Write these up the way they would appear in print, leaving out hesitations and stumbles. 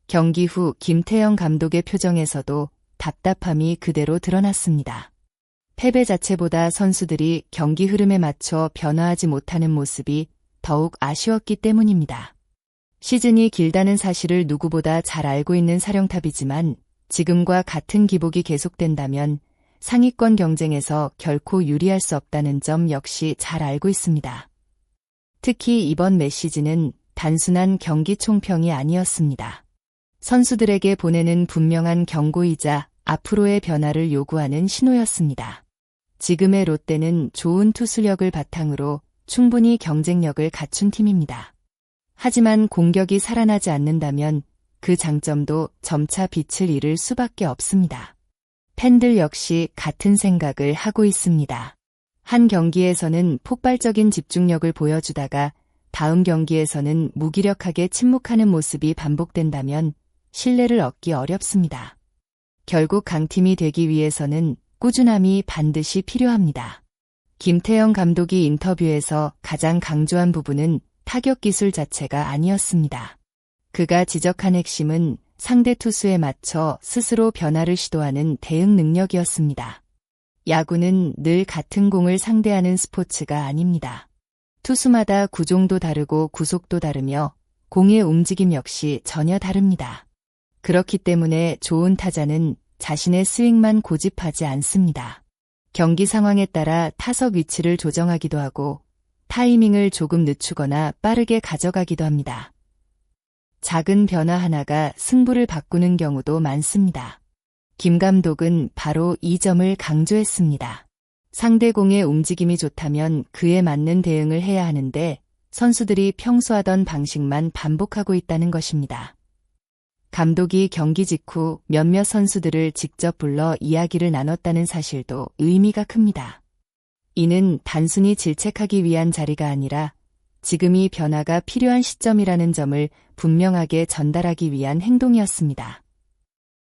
경기 후 김태형 감독의 표정에서도 답답함이 그대로 드러났습니다. 패배 자체보다 선수들이 경기 흐름에 맞춰 변화하지 못하는 모습이 더욱 아쉬웠기 때문입니다. 시즌이 길다는 사실을 누구보다 잘 알고 있는 사령탑이지만 지금과 같은 기복이 계속된다면 상위권 경쟁에서 결코 유리할 수 없다는 점 역시 잘 알고 있습니다. 특히 이번 메시지는 단순한 경기 총평이 아니었습니다. 선수들에게 보내는 분명한 경고이자 앞으로의 변화를 요구하는 신호였습니다. 지금의 롯데는 좋은 투수력을 바탕으로 충분히 경쟁력을 갖춘 팀입니다. 하지만 공격이 살아나지 않는다면 그 장점도 점차 빛을 잃을 수밖에 없습니다. 팬들 역시 같은 생각을 하고 있습니다. 한 경기에서는 폭발적인 집중력을 보여주다가 다음 경기에서는 무기력하게 침묵하는 모습이 반복된다면 신뢰를 얻기 어렵습니다. 결국 강팀이 되기 위해서는 꾸준함이 반드시 필요합니다. 김태형 감독이 인터뷰에서 가장 강조한 부분은 타격 기술 자체가 아니었습니다. 그가 지적한 핵심은 상대 투수에 맞춰 스스로 변화를 시도하는 대응 능력이었습니다. 야구는 늘 같은 공을 상대하는 스포츠가 아닙니다. 투수마다 구종도 다르고 구속도 다르며 공의 움직임 역시 전혀 다릅니다. 그렇기 때문에 좋은 타자는 자신의 스윙만 고집하지 않습니다. 경기 상황에 따라 타석 위치를 조정하기도 하고 타이밍을 조금 늦추거나 빠르게 가져가기도 합니다. 작은 변화 하나가 승부를 바꾸는 경우도 많습니다. 김 감독은 바로 이 점을 강조했습니다. 상대 공의 움직임이 좋다면 그에 맞는 대응을 해야 하는데 선수들이 평소 하던 방식만 반복하고 있다는 것입니다. 감독이 경기 직후 몇몇 선수들을 직접 불러 이야기를 나눴다는 사실도 의미가 큽니다. 이는 단순히 질책하기 위한 자리가 아니라 지금이 변화가 필요한 시점이라는 점을 분명하게 전달하기 위한 행동이었습니다.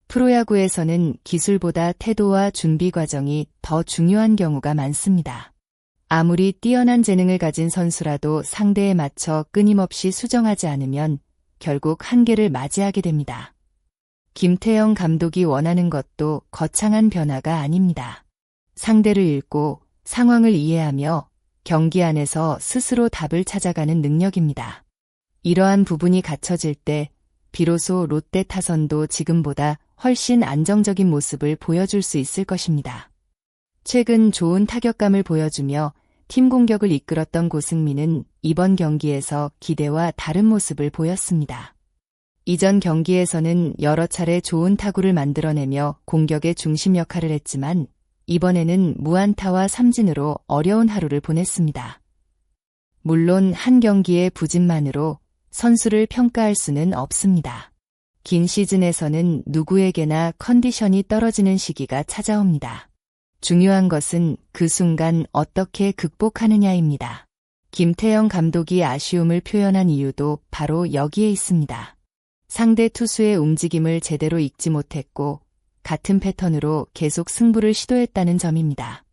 프로야구에서는 기술보다 태도와 준비 과정이 더 중요한 경우가 많습니다. 아무리 뛰어난 재능을 가진 선수라도 상대에 맞춰 끊임없이 수정하지 않으면 결국 한계를 맞이하게 됩니다. 김태형 감독이 원하는 것도 거창한 변화가 아닙니다. 상대를 읽고 상황을 이해하며 경기 안에서 스스로 답을 찾아가는 능력입니다. 이러한 부분이 갖춰질 때 비로소 롯데 타선도 지금보다 훨씬 안정적인 모습을 보여줄 수 있을 것입니다. 최근 좋은 타격감을 보여주며 팀 공격을 이끌었던 고승민은 이번 경기에서 기대와 다른 모습을 보였습니다. 이전 경기에서는 여러 차례 좋은 타구를 만들어내며 공격의 중심 역할을 했지만 이번에는 무안타와 삼진으로 어려운 하루를 보냈습니다. 물론 한 경기의 부진만으로 선수를 평가할 수는 없습니다. 긴 시즌에서는 누구에게나 컨디션이 떨어지는 시기가 찾아옵니다. 중요한 것은 그 순간 어떻게 극복하느냐입니다. 김태형 감독이 아쉬움을 표현한 이유도 바로 여기에 있습니다. 상대 투수의 움직임을 제대로 읽지 못했고 같은 패턴으로 계속 승부를 시도했다는 점입니다.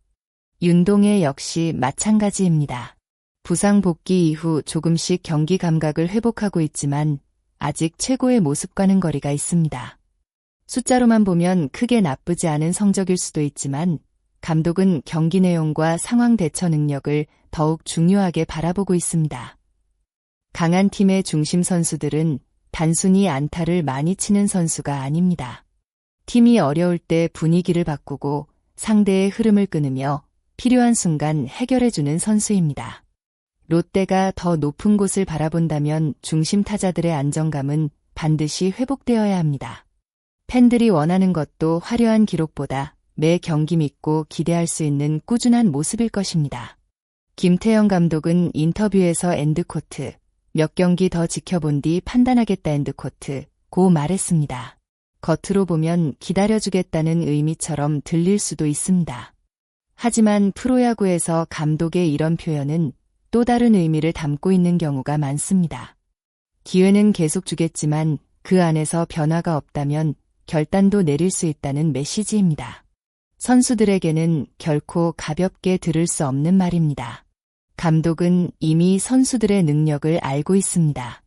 윤동해 역시 마찬가지입니다. 부상 복귀 이후 조금씩 경기 감각을 회복하고 있지만 아직 최고의 모습과는 거리가 있습니다. 숫자로만 보면 크게 나쁘지 않은 성적일 수도 있지만 감독은 경기 내용과 상황 대처 능력을 더욱 중요하게 바라보고 있습니다. 강한 팀의 중심 선수들은 단순히 안타를 많이 치는 선수가 아닙니다. 팀이 어려울 때 분위기를 바꾸고 상대의 흐름을 끊으며 필요한 순간 해결해주는 선수입니다. 롯데가 더 높은 곳을 바라본다면 중심 타자들의 안정감은 반드시 회복되어야 합니다. 팬들이 원하는 것도 화려한 기록보다 매 경기 믿고 기대할 수 있는 꾸준한 모습일 것입니다. 김태형 감독은 인터뷰에서 엔드코트, 몇 경기 더 지켜본 뒤 판단하겠다 엔드코트, 고 말했습니다. 겉으로 보면 기다려주겠다는 의미처럼 들릴 수도 있습니다. 하지만 프로야구에서 감독의 이런 표현은 또 다른 의미를 담고 있는 경우가 많습니다. 기회는 계속 주겠지만 그 안에서 변화가 없다면 결단도 내릴 수 있다는 메시지입니다. 선수들에게는 결코 가볍게 들을 수 없는 말입니다. 감독은 이미 선수들의 능력을 알고 있습니다.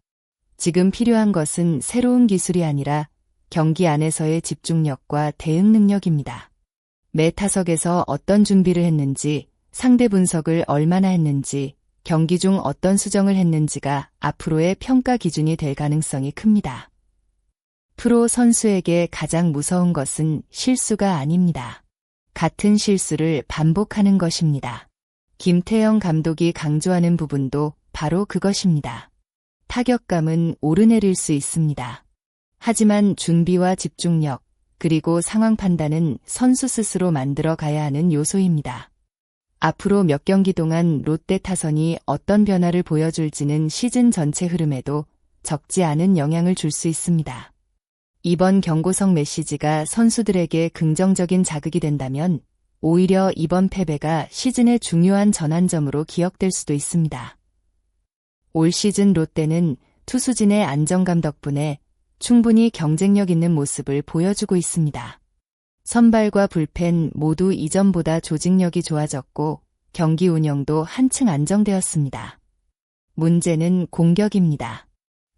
지금 필요한 것은 새로운 기술이 아니라 경기 안에서의 집중력과 대응 능력입니다. 매 타석에서 어떤 준비를 했는지, 상대 분석을 얼마나 했는지, 경기 중 어떤 수정을 했는지가 앞으로의 평가 기준이 될 가능성이 큽니다. 프로 선수에게 가장 무서운 것은 실수가 아닙니다. 같은 실수를 반복하는 것입니다. 김태형 감독이 강조하는 부분도 바로 그것입니다. 타격감은 오르내릴 수 있습니다. 하지만 준비와 집중력, 그리고 상황 판단은 선수 스스로 만들어 가야 하는 요소입니다. 앞으로 몇 경기 동안 롯데 타선이 어떤 변화를 보여줄지는 시즌 전체 흐름에도 적지 않은 영향을 줄 수 있습니다. 이번 경고성 메시지가 선수들에게 긍정적인 자극이 된다면 오히려 이번 패배가 시즌의 중요한 전환점으로 기억될 수도 있습니다. 올 시즌 롯데는 투수진의 안정감 덕분에 충분히 경쟁력 있는 모습을 보여주고 있습니다. 선발과 불펜 모두 이전보다 조직력이 좋아졌고 경기 운영도 한층 안정되었습니다. 문제는 공격입니다.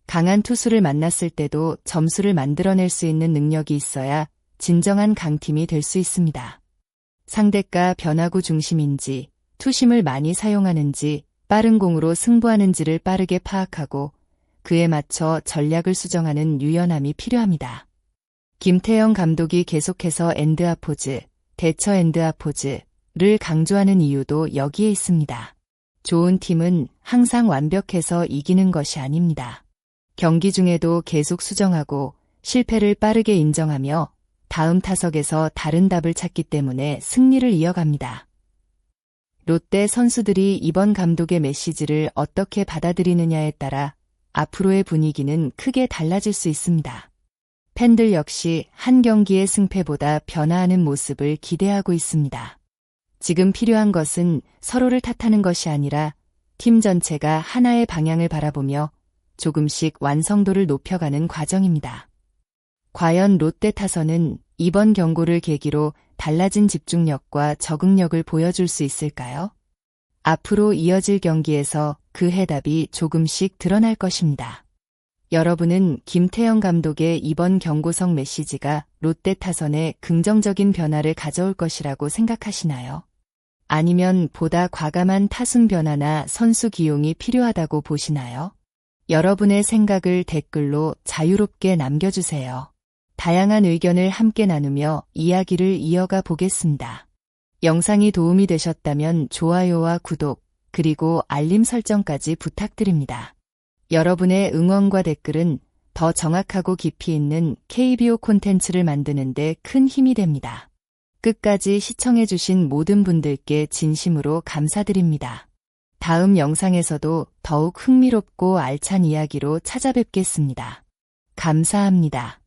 강한 투수를 만났을 때도 점수를 만들어낼 수 있는 능력이 있어야 진정한 강팀이 될 수 있습니다. 상대가 변화구 중심인지, 투심을 많이 사용하는지, 빠른 공으로 승부하는지를 빠르게 파악하고 그에 맞춰 전략을 수정하는 유연함이 필요합니다. 김태형 감독이 계속해서 엔드아포즈, 대처 엔드아포즈를 강조하는 이유도 여기에 있습니다. 좋은 팀은 항상 완벽해서 이기는 것이 아닙니다. 경기 중에도 계속 수정하고 실패를 빠르게 인정하며 다음 타석에서 다른 답을 찾기 때문에 승리를 이어갑니다. 롯데 선수들이 이번 감독의 메시지를 어떻게 받아들이느냐에 따라 앞으로의 분위기는 크게 달라질 수 있습니다. 팬들 역시 한 경기의 승패보다 변화하는 모습을 기대하고 있습니다. 지금 필요한 것은 서로를 탓하는 것이 아니라 팀 전체가 하나의 방향을 바라보며 조금씩 완성도를 높여가는 과정입니다. 과연 롯데 타선은 이번 경고를 계기로 달라진 집중력과 적응력을 보여줄 수 있을까요? 앞으로 이어질 경기에서 그 해답이 조금씩 드러날 것입니다. 여러분은 김태형 감독의 이번 경고성 메시지가 롯데 타선에 긍정적인 변화를 가져올 것이라고 생각하시나요? 아니면 보다 과감한 타순 변화나 선수 기용이 필요하다고 보시나요? 여러분의 생각을 댓글로 자유롭게 남겨주세요. 다양한 의견을 함께 나누며 이야기를 이어가 보겠습니다. 영상이 도움이 되셨다면 좋아요와 구독, 그리고 알림 설정까지 부탁드립니다. 여러분의 응원과 댓글은 더 정확하고 깊이 있는 KBO 콘텐츠를 만드는 데 큰 힘이 됩니다. 끝까지 시청해주신 모든 분들께 진심으로 감사드립니다. 다음 영상에서도 더욱 흥미롭고 알찬 이야기로 찾아뵙겠습니다. 감사합니다.